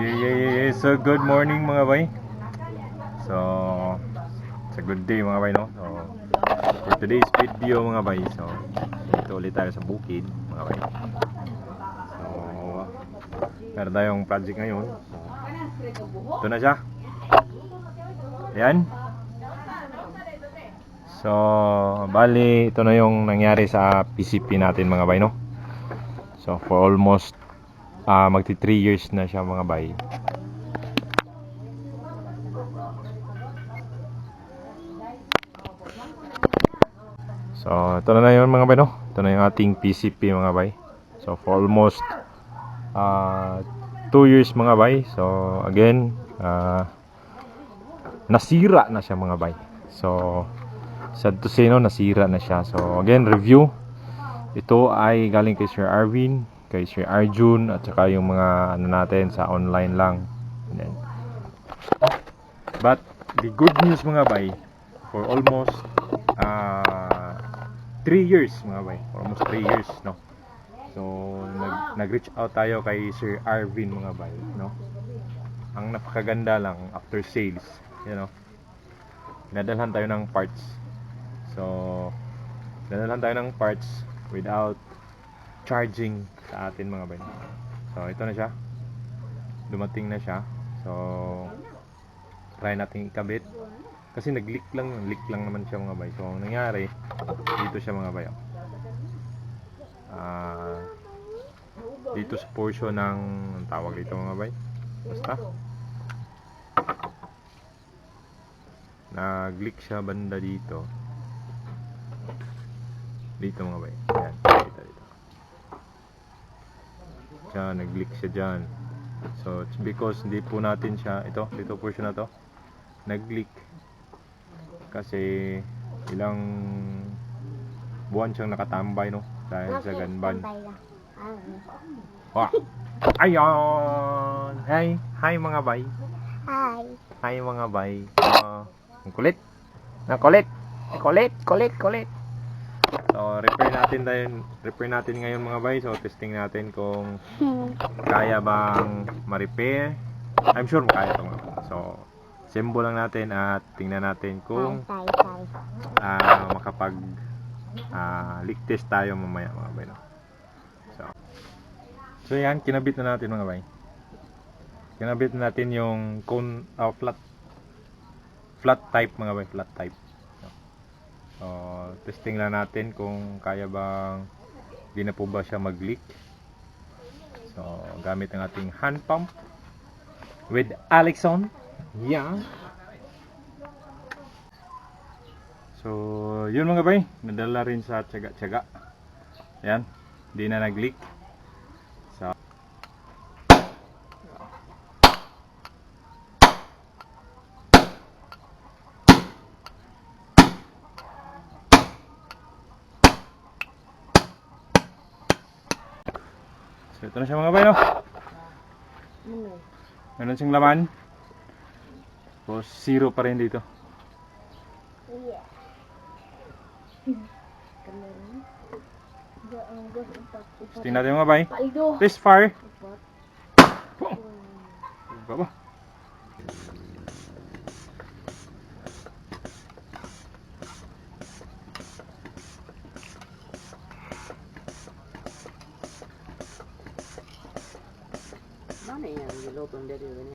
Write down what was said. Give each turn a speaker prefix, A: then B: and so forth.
A: Yeah. So, good morning mga bay. So, it's a good day mga bay, no? So, for today's video mga bay, so, dito ulit tayo sa bukid mga bay. So, meron tayong project ngayon. So, ito na siya. Ayan. So, bali, ito na yung nangyari sa PCP natin mga bay, no? So, for almost magti 3 years na siya mga bay. So, ito na yun mga bay, no? Ito na yung ating PCP mga bay. So, for almost 2 years mga bay. So, again, nasira na siya mga bay. So, sad to say, no, nasira na siya. So, again, review. Ito ay galing kay Sir Arvin, kay Sir Arjun, at saka yung mga ano natin sa online lang. Then, but, the good news mga bay, for almost 3 years mga bay, for almost 3 years, no? So, nag-reach out tayo kay Sir Arvin mga bay, no? Ang napakaganda lang after sales, you know, nadalhan tayo ng parts. So, nadalhan tayo ng parts without charging sa atin mga bay. So, ito na siya. Dumating na siya. So, try natin ikabit. Kasi nag-leak lang naman siya mga bay. So, ang nangyari, dito siya mga bay. Dito sa portion ng, ang tawag dito mga bay. Basta. Nag-leak siya banda dito. Dito mga bay. Ayan, dito. Diyan, nag-leak siya dyan. So, it's because hindi po natin siya, dito portion na to, nag-leak. Kasi, ilang buwan siyang nakatambay, no? Dahil sa ganban. Wow. Ayan! Hi mga bay. Hi mga bay. Ang kulit. Kulit. So, repair natin ngayon mga bay. So, testing natin kung kaya bang ma-repair. I'm sure kaya ito mga bay. So, assemble lang natin at tingnan natin kung makapag leak test tayo mamaya mga bay, no? So yan, kinabit na natin mga bay. Kinabit na natin yung cone, flat type mga bay, flat type. So, testing lang natin kung kaya bang di na po ba siya mag-leak. So, gamit ang ating hand pump with Alexon. Yeah. So, yun mga bay, nadala rin sa tiyaga-tiyaga. Yan, di na nag-leak. So, ito na siya mga bay, no? Meron siyang laman. Tapos, 0 pa rin dito. Testing natin mga bay. This far. Baba.
B: Mana yang di lubang dari